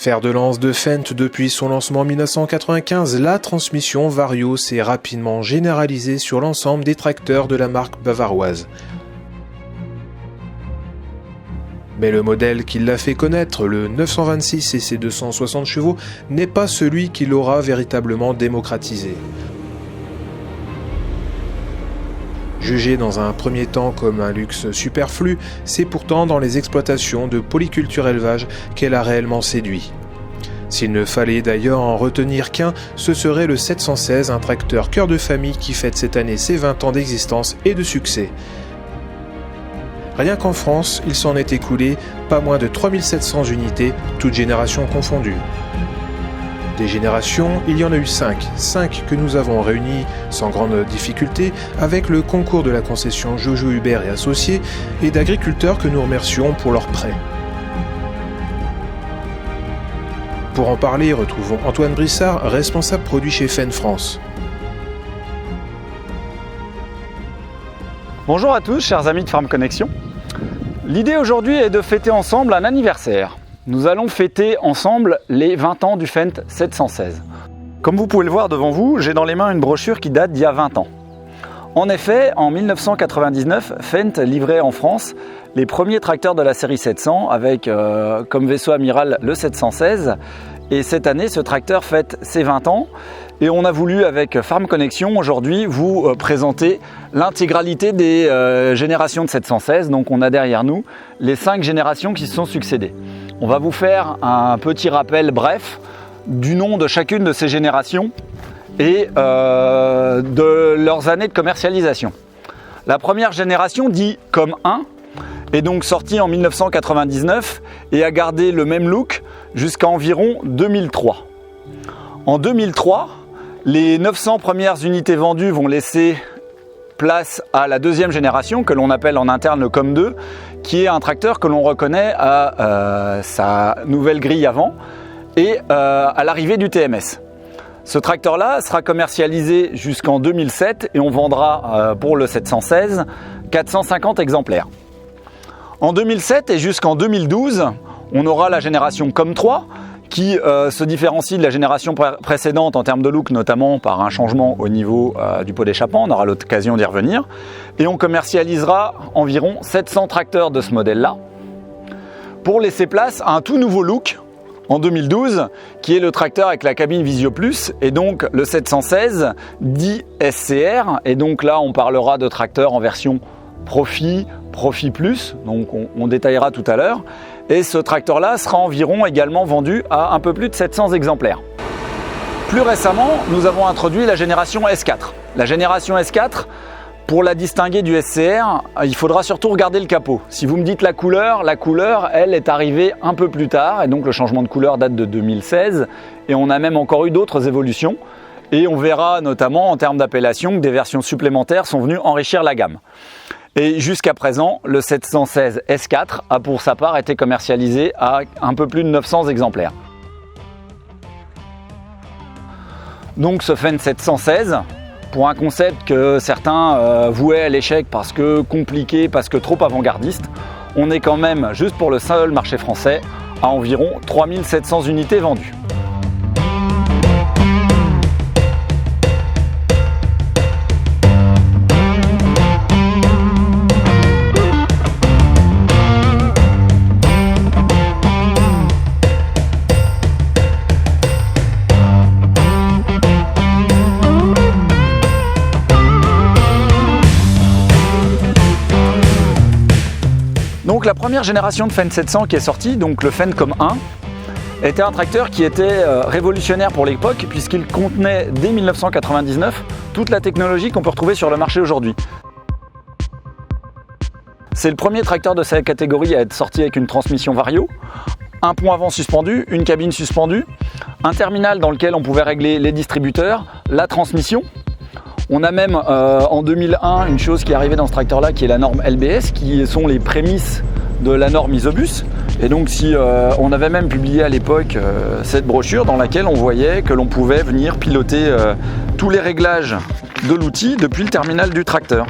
Fer de lance de Fendt depuis son lancement en 1995, la transmission Vario s'est rapidement généralisée sur l'ensemble des tracteurs de la marque bavaroise. Mais le modèle qui l'a fait connaître, le 926 et ses 260 chevaux, n'est pas celui qui l'aura véritablement démocratisé. Jugé dans un premier temps comme un luxe superflu, c'est pourtant dans les exploitations de polyculture élevage qu'elle a réellement séduit. S'il ne fallait d'ailleurs en retenir qu'un, ce serait le 716, un tracteur cœur de famille qui fête cette année ses 20 ans d'existence et de succès. Rien qu'en France, il s'en est écoulé pas moins de 3700 unités, toutes générations confondues. Des générations, il y en a eu 5 que nous avons réunies sans grande difficulté avec le concours de la concession Jojo Hubert et Associés et d'agriculteurs que nous remercions pour leur prêt. Pour en parler, retrouvons Antoine Brissard, responsable produit chez Fendt France. Bonjour à tous, chers amis de Farm Connection. L'idée aujourd'hui est de fêter ensemble un anniversaire. Nous allons fêter ensemble les 20 ans du Fendt 716. Comme vous pouvez le voir devant vous, j'ai dans les mains une brochure qui date d'il y a 20 ans. En effet, en 1999, Fendt livrait en France les premiers tracteurs de la série 700 avec comme vaisseau amiral le 716. Et cette année, ce tracteur fête ses 20 ans. Et on a voulu, avec Farm Connection, aujourd'hui, vous présenter l'intégralité des générations de 716. Donc on a derrière nous les 5 générations qui se sont succédées. On va vous faire un petit rappel bref du nom de chacune de ces générations et de leurs années de commercialisation. La première génération, dit comme 1, est donc sortie en 1999 et a gardé le même look jusqu'à environ 2003. En 2003, les 900 premières unités vendues vont laisser place à la deuxième génération que l'on appelle en interne le COM2, qui est un tracteur que l'on reconnaît à sa nouvelle grille avant et à l'arrivée du TMS. Ce tracteur-là sera commercialisé jusqu'en 2007 et on vendra pour le 716 450 exemplaires. En 2007 et jusqu'en 2012, on aura la génération COM3 qui se différencie de la génération précédente en termes de look, notamment par un changement au niveau du pot d'échappement. On aura l'occasion d'y revenir. Et on commercialisera environ 700 tracteurs de ce modèle-là pour laisser place à un tout nouveau look en 2012, qui est le tracteur avec la cabine Visio Plus et donc le 716 dit SCR. Et donc là, on parlera de tracteurs en version Profit, Profit Plus, donc on détaillera tout à l'heure. Et ce tracteur-là sera environ également vendu à un peu plus de 700 exemplaires. Plus récemment, nous avons introduit la génération S4. La génération S4, pour la distinguer du SCR, il faudra surtout regarder le capot. Si vous me dites la couleur, elle est arrivée un peu plus tard et donc le changement de couleur date de 2016 et on a même encore eu d'autres évolutions. Et on verra notamment en termes d'appellation que des versions supplémentaires sont venues enrichir la gamme. Et jusqu'à présent, le 716 S4 a pour sa part été commercialisé à un peu plus de 900 exemplaires. Donc ce Fendt 716, pour un concept que certains vouaient à l'échec parce que compliqué, parce que trop avant-gardiste, on est quand même, juste pour le seul marché français, à environ 3700 unités vendues. Donc la première génération de Fendt 700 qui est sortie, donc le Fendt comme 1, était un tracteur qui était révolutionnaire pour l'époque puisqu'il contenait dès 1999 toute la technologie qu'on peut retrouver sur le marché aujourd'hui. C'est le premier tracteur de sa catégorie à être sorti avec une transmission Vario, un pont avant suspendu, une cabine suspendue, un terminal dans lequel on pouvait régler les distributeurs, la transmission. On a même en 2001 une chose qui est arrivée dans ce tracteur-là qui est la norme LBS, qui sont les prémices de la norme Isobus. Et donc on avait même publié à l'époque cette brochure dans laquelle on voyait que l'on pouvait venir piloter tous les réglages de l'outil depuis le terminal du tracteur.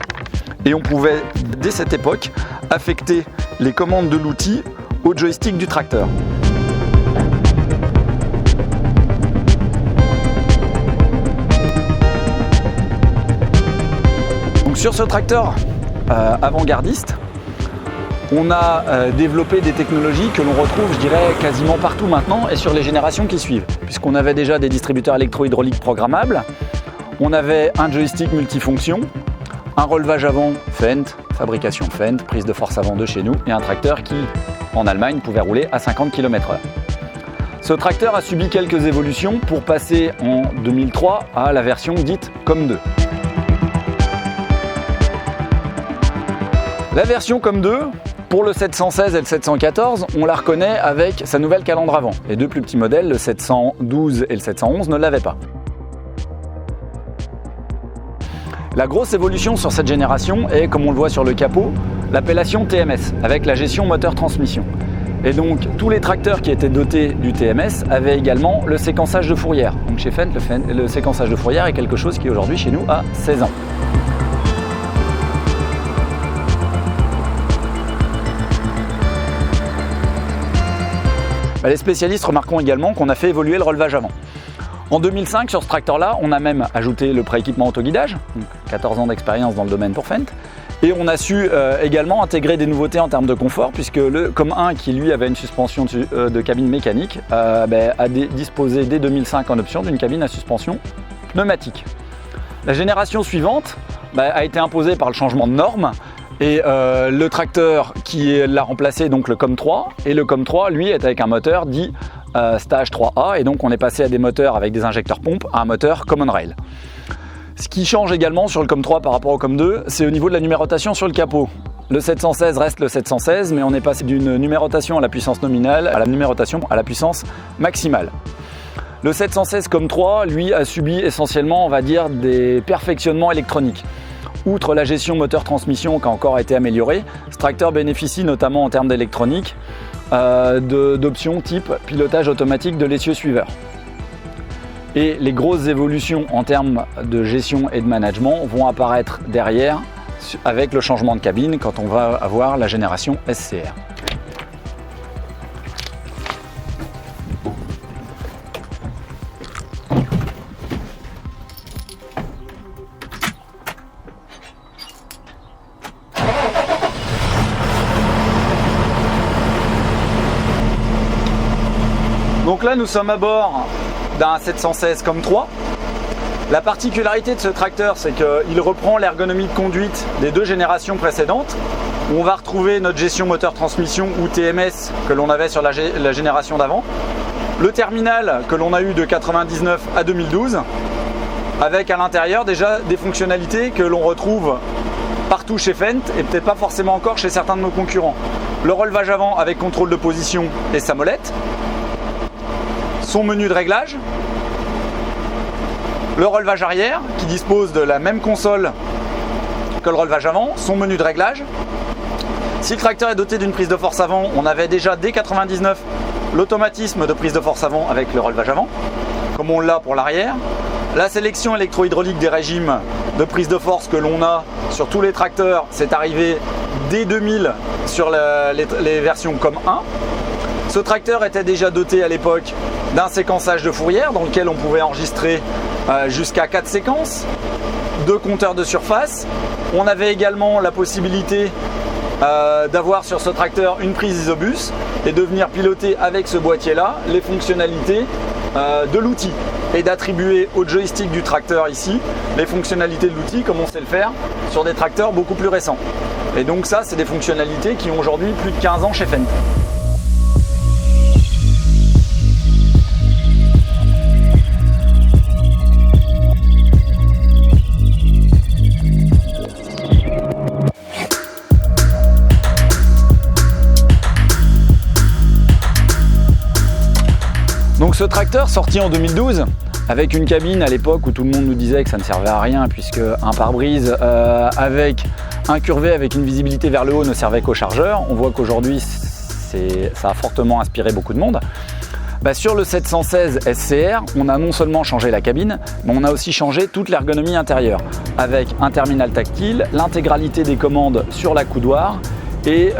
Et on pouvait dès cette époque affecter les commandes de l'outil au joystick du tracteur. sur ce tracteur avant-gardiste, on a développé des technologies que l'on retrouve, je dirais, quasiment partout maintenant et sur les générations qui suivent. Puisqu'on avait déjà des distributeurs électro-hydrauliques programmables, on avait un joystick multifonction, un relevage avant Fendt, fabrication Fendt, prise de force avant de chez nous, et un tracteur qui, en Allemagne, pouvait rouler à 50 km/h. Ce tracteur a subi quelques évolutions pour passer en 2003 à la version dite COM2. La version COM2, pour le 716 et le 714, on la reconnaît avec sa nouvelle calandre avant. Les deux plus petits modèles, le 712 et le 711, ne l'avaient pas. La grosse évolution sur cette génération est, comme on le voit sur le capot, l'appellation TMS, avec la gestion moteur-transmission. Et donc, tous les tracteurs qui étaient dotés du TMS avaient également le séquençage de fourrière. Donc chez Fendt, le séquençage de fourrière est quelque chose qui aujourd'hui chez nous a 16 ans. Les spécialistes remarqueront également qu'on a fait évoluer le relevage avant. En 2005, sur ce tracteur-là, on a même ajouté le prééquipement autoguidage, donc 14 ans d'expérience dans le domaine pour Fendt, et on a su également intégrer des nouveautés en termes de confort, puisque le COM1, qui lui avait une suspension de cabine mécanique, a disposé dès 2005 en option d'une cabine à suspension pneumatique. La génération suivante a été imposée par le changement de normes, et le tracteur qui l'a remplacé, donc le COM3, et le COM3, lui, est avec un moteur dit Stage 3A, et donc on est passé à des moteurs avec des injecteurs pompes à un moteur Common Rail. Ce qui change également sur le COM3 par rapport au COM2, c'est au niveau de la numérotation sur le capot. Le 716 reste le 716, mais on est passé d'une numérotation à la puissance nominale à la numérotation à la puissance maximale. Le 716 COM3, lui, a subi essentiellement, on va dire, des perfectionnements électroniques. Outre la gestion moteur-transmission qui a encore été améliorée, ce tracteur bénéficie notamment en termes d'électronique d'options type pilotage automatique de l'essieu suiveur. Et les grosses évolutions en termes de gestion et de management vont apparaître derrière avec le changement de cabine quand on va avoir la génération SCR. Donc là, nous sommes à bord d'un 716 COM3. La particularité de ce tracteur, c'est qu'il reprend l'ergonomie de conduite des deux générations précédentes, où on va retrouver notre gestion moteur-transmission ou TMS que l'on avait sur la génération d'avant, le terminal que l'on a eu de 99 à 2012, avec à l'intérieur déjà des fonctionnalités que l'on retrouve partout chez Fendt et peut-être pas forcément encore chez certains de nos concurrents. Le relevage avant avec contrôle de position et sa molette, son menu de réglage, le relevage arrière qui dispose de la même console que le relevage avant, son menu de réglage. Si le tracteur est doté d'une prise de force avant, on avait déjà dès 99 l'automatisme de prise de force avant avec le relevage avant, comme on l'a pour l'arrière. La sélection électro-hydraulique des régimes de prise de force que l'on a sur tous les tracteurs, c'est arrivé dès 2000 sur les versions COM1. Ce tracteur était déjà doté à l'époque d'un séquençage de fourrière dans lequel on pouvait enregistrer jusqu'à 4 séquences, 2 compteurs de surface. On avait également la possibilité d'avoir sur ce tracteur une prise Isobus et de venir piloter avec ce boîtier-là les fonctionnalités de l'outil et d'attribuer au joystick du tracteur ici les fonctionnalités de l'outil comme on sait le faire sur des tracteurs beaucoup plus récents. Et donc ça, c'est des fonctionnalités qui ont aujourd'hui plus de 15 ans chez Fendt. Donc ce tracteur sorti en 2012 avec une cabine à l'époque où tout le monde nous disait que ça ne servait à rien puisque un pare-brise avec incurvé avec une visibilité vers le haut ne servait qu'au chargeur. On voit qu'aujourd'hui ça a fortement inspiré beaucoup de monde. Sur le 716 SCR, on a non seulement changé la cabine, mais on a aussi changé toute l'ergonomie intérieure avec un terminal tactile, l'intégralité des commandes sur la coudoir et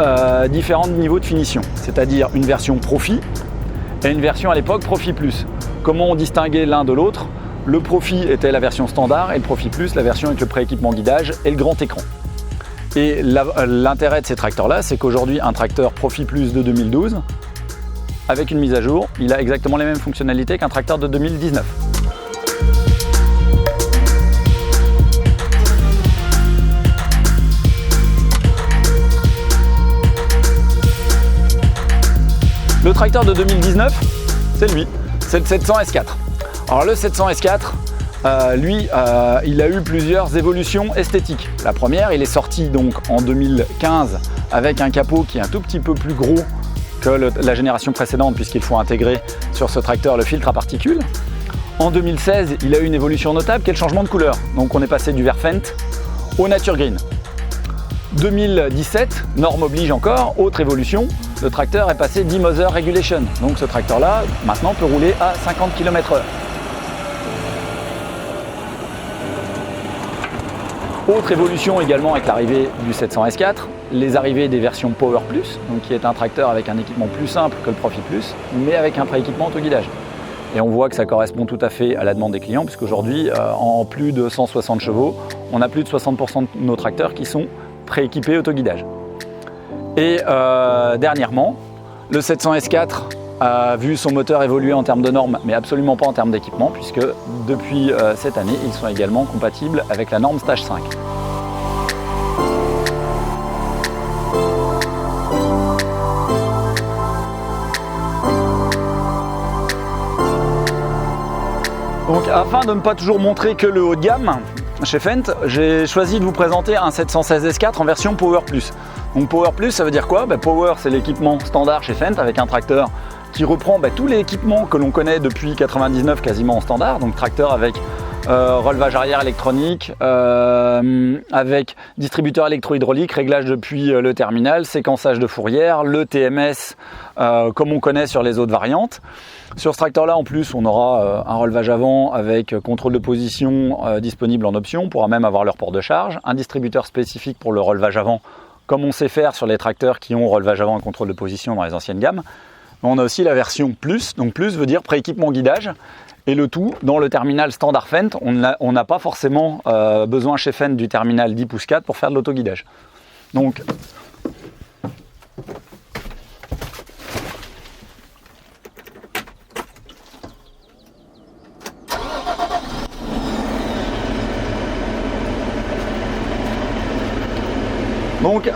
différents niveaux de finition, c'est-à-dire une version Profi et une version à l'époque Profi Plus. Comment on distinguait l'un de l'autre? Le Profi était la version standard et le Profi Plus, la version avec le pré-équipement guidage et le grand écran. Et l'intérêt de ces tracteurs-là, c'est qu'aujourd'hui, un tracteur Profi Plus de 2012, avec une mise à jour, il a exactement les mêmes fonctionnalités qu'un tracteur de 2019. Le tracteur de 2019, c'est lui, c'est le 700 S4. Alors le 700 S4, lui, il a eu plusieurs évolutions esthétiques. La première, il est sorti donc en 2015 avec un capot qui est un tout petit peu plus gros que la génération précédente puisqu'il faut intégrer sur ce tracteur le filtre à particules. En 2016, il a eu une évolution notable qui est le changement de couleur. Donc on est passé du vert Fendt au nature green. 2017, norme oblige encore, autre évolution, le tracteur est passé d'e-Mother Regulation. Donc ce tracteur-là, maintenant, peut rouler à 50 km/h. Autre évolution également avec l'arrivée du 700 S4, les arrivées des versions Power Plus, donc qui est un tracteur avec un équipement plus simple que le Profi Plus, mais avec un pré-équipement autoguidage. Et on voit que ça correspond tout à fait à la demande des clients, puisqu'aujourd'hui, en plus de 160 chevaux, on a plus de 60% de nos tracteurs qui sont prééquipés autoguidage. Et dernièrement, le 700 S4 a vu son moteur évoluer en termes de normes, mais absolument pas en termes d'équipement, puisque depuis cette année, ils sont également compatibles avec la norme Stage 5. Donc afin de ne pas toujours montrer que le haut de gamme, chez Fendt, j'ai choisi de vous présenter un 716 S4 en version Power Plus. Donc Power Plus, ça veut dire quoi? Power, c'est l'équipement standard chez Fendt avec un tracteur qui reprend tous les équipements que l'on connaît depuis 99 quasiment en standard. Donc tracteur avec relevage arrière électronique, avec distributeur électro-hydraulique, réglage depuis le terminal, séquençage de fourrière, le TMS comme on connaît sur les autres variantes. Sur ce tracteur-là, en plus, on aura un relevage avant avec contrôle de position disponible en option. On pourra même avoir leur port de charge, un distributeur spécifique pour le relevage avant, comme on sait faire sur les tracteurs qui ont relevage avant et contrôle de position dans les anciennes gammes. On a aussi la version Plus, donc Plus veut dire pré-équipement guidage, et le tout dans le terminal standard Fendt. On n'a pas forcément besoin chez Fendt du terminal 10 pouces 4 pour faire de l'autoguidage. Donc,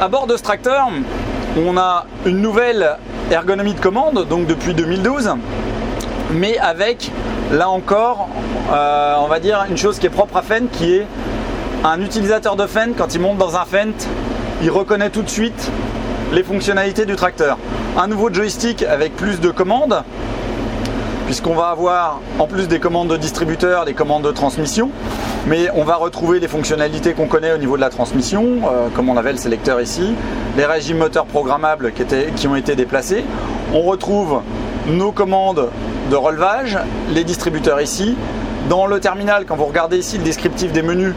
à bord de ce tracteur, on a une nouvelle ergonomie de commande, donc depuis 2012, mais avec, là encore, on va dire une chose qui est propre à Fendt, qui est un utilisateur de Fendt, quand il monte dans un Fendt, il reconnaît tout de suite les fonctionnalités du tracteur. Un nouveau joystick avec plus de commandes, puisqu'on va avoir, en plus des commandes de distributeur, des commandes de transmission, mais on va retrouver les fonctionnalités qu'on connaît au niveau de la transmission, comme on avait le sélecteur ici, les régimes moteurs programmables qui ont été déplacés. On retrouve nos commandes de relevage, les distributeurs ici. Dans le terminal, quand vous regardez ici le descriptif des menus,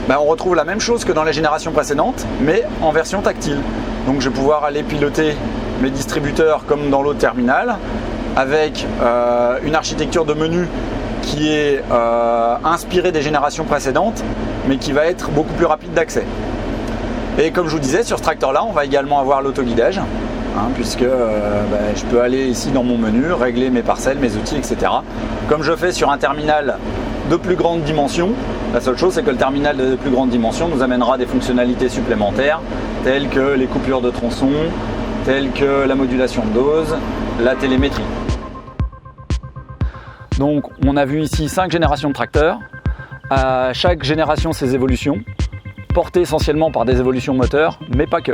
on retrouve la même chose que dans les générations précédentes, mais en version tactile. Donc je vais pouvoir aller piloter mes distributeurs comme dans l'autre terminal, avec une architecture de menu qui est inspirée des générations précédentes, mais qui va être beaucoup plus rapide d'accès. Et comme je vous disais, sur ce tracteur-là, on va également avoir l'autoguidage, puisque je peux aller ici dans mon menu, régler mes parcelles, mes outils, etc. Comme je fais sur un terminal de plus grande dimension. La seule chose, c'est que le terminal de plus grande dimension nous amènera des fonctionnalités supplémentaires, telles que les coupures de tronçons, telles que la modulation de dose, la télémétrie. Donc on a vu ici 5 générations de tracteurs, à chaque génération ses évolutions, portées essentiellement par des évolutions moteurs, mais pas que.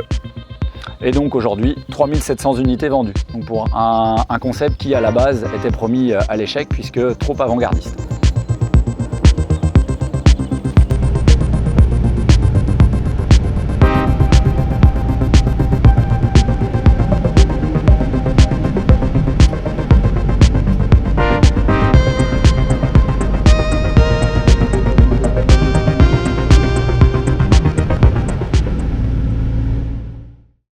Et donc aujourd'hui 3700 unités vendues, donc pour un concept qui à la base était promis à l'échec puisque trop avant-gardiste.